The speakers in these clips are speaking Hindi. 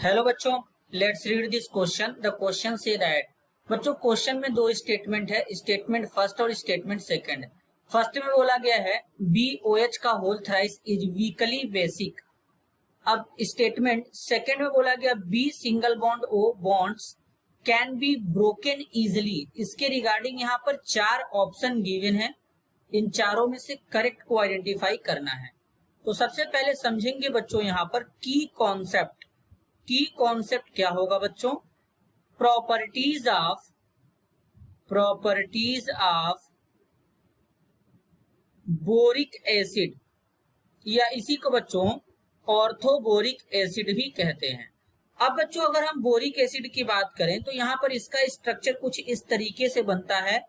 हेलो बच्चों, let's read this question. The question says that बच्चों क्वेश्चन में दो स्टेटमेंट है, स्टेटमेंट फर्स्ट और स्टेटमेंट सेकंड। फर्स्ट में बोला गया है BOH का whole thrice is weakly basic. अब स्टेटमेंट सेकंड में बोला गया B single bond O bonds can be broken easily. इसके रिगार्डिंग यहाँ पर चार ऑप्शन गिवन है, इन चारों में से करेक्ट को आइडेंटिफाई करना है। तो सबसे पहले समझेंगे बच्चों यहाँ पर की कॉन्सेप्ट। की कॉन्सेप्ट क्या होगा बच्चों? प्रॉपर्टीज ऑफ बोरिक एसिड, या इसी को बच्चों ऑर्थोबोरिक एसिड भी कहते हैं। अब बच्चों अगर हम बोरिक एसिड की बात करें तो यहाँ पर इसका स्ट्रक्चर कुछ इस तरीके से बनता है।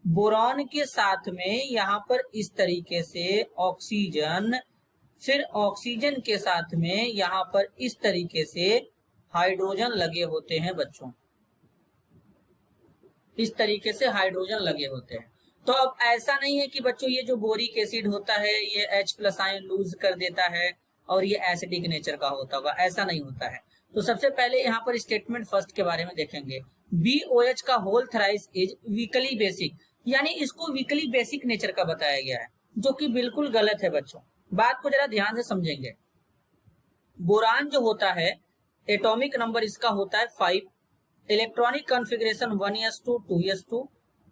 बोरॉन के साथ में यहाँ पर इस तरीके से ऑक्सीजन, फिर ऑक्सीजन के साथ में यहाँ पर इस तरीके से हाइड्रोजन लगे होते हैं बच्चों, इस तरीके से हाइड्रोजन लगे होते हैं। तो अब ऐसा नहीं है कि बच्चों ये जो बोरिक एसिड होता है ये H+ आयन लूज कर देता है और ये एसिडिक नेचर का होता होगा, ऐसा नहीं होता है। तो सबसे पहले यहाँ पर स्टेटमेंट फर्स्ट के बारे में देखेंगे। BOH का whole thrice is weakly basic, यानी इसको वीकली बेसिक नेचर का बताया गया है, जो कि बिल्कुल गलत है बच्चों। बात को जरा ध्यान से समझेंगे। बोरान जो होता है एटॉमिक नंबर इसका होता है 5, electronic configuration 1s2 2s2,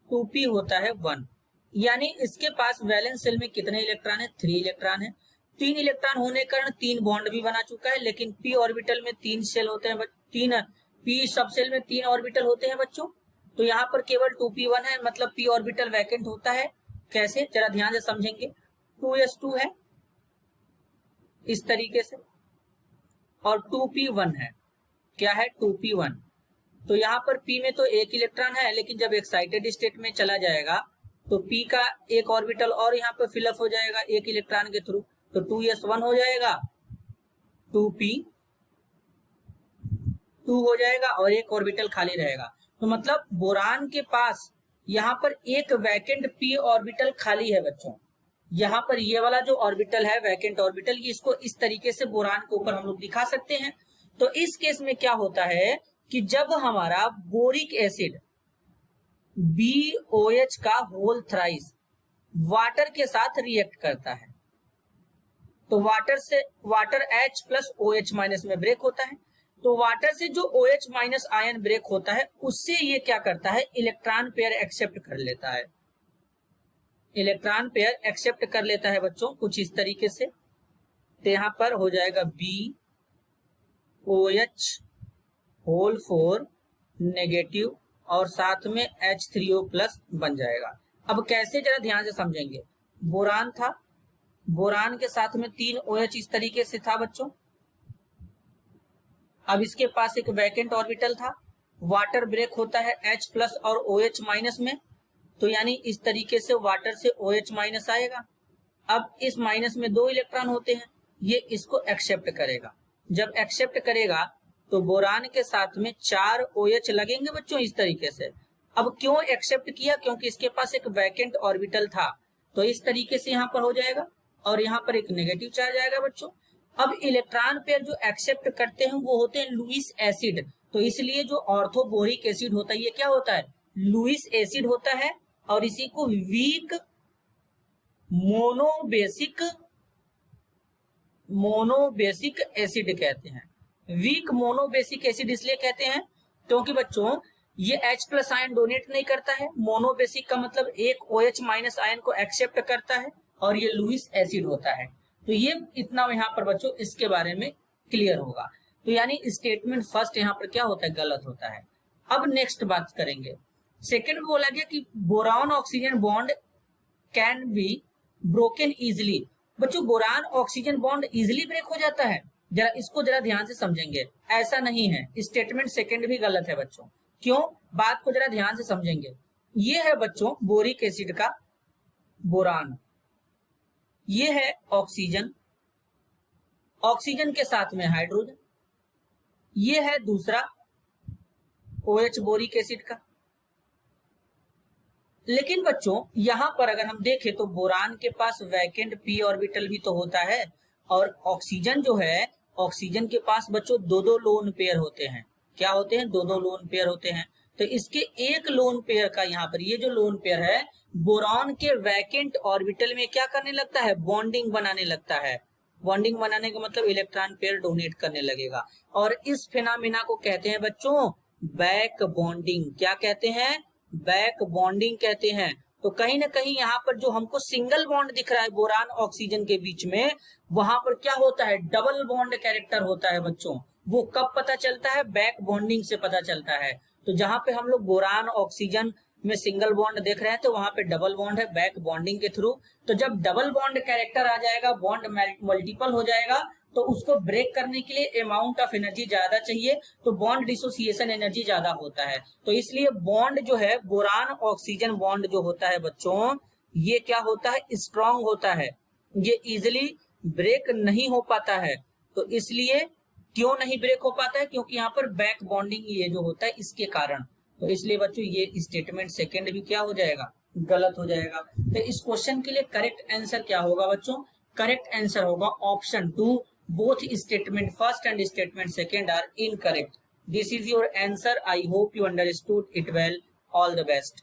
2p होता है 1, यानी इसके पास वैलेंस सेल में कितने इलेक्ट्रॉन है? 3 इलेक्ट्रॉन है। 3 इलेक्ट्रॉन होने के कारण 3 बॉन्ड भी बना चुका है, लेकिन p ऑर्बिटल में 3 सेल होते हैं, 3 p सब सेल में 3 ऑर्बिटल होते हैं बच्चों। तो यहाँ पर केवल 2p1 है, मतलब p ऑर्बिटल वैकेंट होता है। कैसे? जरा ध्यान से समझेंगे। 2s2 है इस तरीके से और 2p1 है। क्या है? 2p1। तो यहाँ पर p में तो एक इलेक्ट्रॉन है, लेकिन जब एक्साइटेड स्टेट में चला जाएगा तो p का एक ऑर्बिटल और यहाँ पर फिलअप हो जाएगा एक इलेक्ट्रॉन के थ्रू, तो 2s1 हो जाएगा, 2p2 हो जाएगा और एक ऑर्बिटल खाली रहेगा। तो मतलब बोरान के पास यहाँ पर एक वैकेंट p ऑर्बिटल खाली है बच्चों। यहाँ पर ये वाला जो ऑर्बिटल है वैकेंट ऑर्बिटल, ये इसको इस तरीके से बोरान के ऊपर हम लोग दिखा सकते हैं। तो इस केस में क्या होता है कि जब हमारा बोरिक एसिड BOH का होल थ्राइस वाटर के साथ रिएक्ट करता है तो वाटर H+OH- में ब्रेक होता है। तो वाटर से जो OH- आयन ब्रेक होता है उससे ये क्या करता है? इलेक्ट्रॉन पेयर एक्सेप्ट कर लेता है। इलेक्ट्रॉन पेयर एक्सेप्ट कर लेता है बच्चों कुछ इस तरीके से। तो यहां पर हो जाएगा BOH होल 4 नेगेटिव और साथ में H3O+ बन जाएगा। अब कैसे? जरा ध्यान से समझेंगे। बोरान था, बोरान के साथ में 3 OH इस तरीके से था बच्चों। अब इसके पास एक वैकेंट ऑर्बिटल था, वाटर ब्रेक होता है H+ और OH- में, तो यानी इस तरीके से वाटर से OH- आएगा। अब इस माइनस में 2 इलेक्ट्रॉन होते हैं, ये इसको एक्सेप्ट करेगा। जब एक्सेप्ट करेगा तो बोरान के साथ में 4 OH लगेंगे बच्चों इस तरीके से। अब क्यों एक्सेप्ट किया? क्योंकि इसके पास एक वैकेंट ऑर्बिटल था, तो इस तरीके से यहाँ पर हो जाएगा और यहाँ पर एक नेगेटिव चार्ज आएगा बच्चों। अब इलेक्ट्रॉन पेयर जो एक्सेप्ट करते हैं वो होते हैं लुईस एसिड, तो इसलिए जो ऑर्थोबोरिक एसिड होता है ये क्या होता है? लुईस एसिड होता है, और इसी को वीक मोनोबेसिक एसिड कहते हैं। वीक मोनोबेसिक एसिड इसलिए कहते हैं क्योंकि बच्चों ये H+ आयन डोनेट नहीं करता है। मोनोबेसिक का मतलब एक OH- आयन को एक्सेप्ट करता है और ये लुईस एसिड होता है। तो ये इतना यहाँ पर बच्चों इसके बारे में क्लियर होगा। तो यानी स्टेटमेंट फर्स्ट यहाँ पर क्या होता है? गलत होता है। अब नेक्स्ट बात करेंगे। सेकेंड बोला गया कि boron oxygen bond can be broken easily. बच्चों boron oxygen bond easily break हो जाता है? जरा इसको जरा ध्यान से समझेंगे। ऐसा नहीं है, स्टेटमेंट सेकंड भी गलत है बच्चों। क्यों? बात को जरा ध्यान से समझेंगे। ये है बच्चों बोरिक एसिड का बोरान, ये है ऑक्सीजन, ऑक्सीजन के साथ में हाइड्रोजन, ये है दूसरा OH बोरिक एसिड का। लेकिन बच्चों यहां पर अगर हम देखें तो बोरान के पास वैकेंट p ऑर्बिटल भी तो होता है, और ऑक्सीजन जो है ऑक्सीजन के पास बच्चों दो दो लोन पेयर होते हैं। क्या होते हैं? दो दो लोन पेयर होते हैं। तो इसके एक लोन पेयर का यहाँ पर ये जो लोन पेयर है बोरॉन के वैकेंट ऑर्बिटल में क्या करने लगता है? बॉन्डिंग बनाने लगता है। बॉन्डिंग बनाने का मतलब इलेक्ट्रॉन पेयर डोनेट करने लगेगा, और इस फिनोमेना को कहते हैं बच्चों बैक बॉन्डिंग। क्या कहते हैं? बैक बॉन्डिंग कहते हैं। तो कहीं ना कहीं यहाँ पर जो हमको सिंगल बॉन्ड दिख रहा है बोरान ऑक्सीजन के बीच में, वहां पर क्या होता है? डबल बॉन्ड कैरेक्टर होता है बच्चों। वो कब पता चलता है? बैक बॉन्डिंग से पता चलता है। तो जहां पे हम लोग बोरान ऑक्सीजन में सिंगल बॉन्ड देख रहे हैं तो वहां पे डबल बॉन्ड है बैक बॉन्डिंग के थ्रू। तो जब डबल बॉन्ड कैरेक्टर आ जाएगा, बॉन्ड मल्टीपल हो जाएगा, तो उसको ब्रेक करने के लिए अमाउंट ऑफ एनर्जी ज्यादा चाहिए, तो बॉन्ड डिसोसिएशन एनर्जी ज्यादा होता है। तो इसलिए बॉन्ड जो है बोरान ऑक्सीजन बॉन्ड जो होता है बच्चों, ये क्या होता है? स्ट्रांग होता है, ये इजिली ब्रेक नहीं हो पाता है। तो इसलिए क्यों नहीं ब्रेक हो पाता है? क्योंकि यहाँ पर बैक बॉन्डिंग ये जो होता है इसके कारण। तो इसलिए बच्चों ये स्टेटमेंट सेकंड भी क्या हो जाएगा? गलत हो जाएगा। तो इस क्वेश्चन के लिए करेक्ट आंसर क्या होगा बच्चों? करेक्ट आंसर होगा option 2, both statement first and statement second are incorrect. This is your answer. I hope you understood it well. All the best.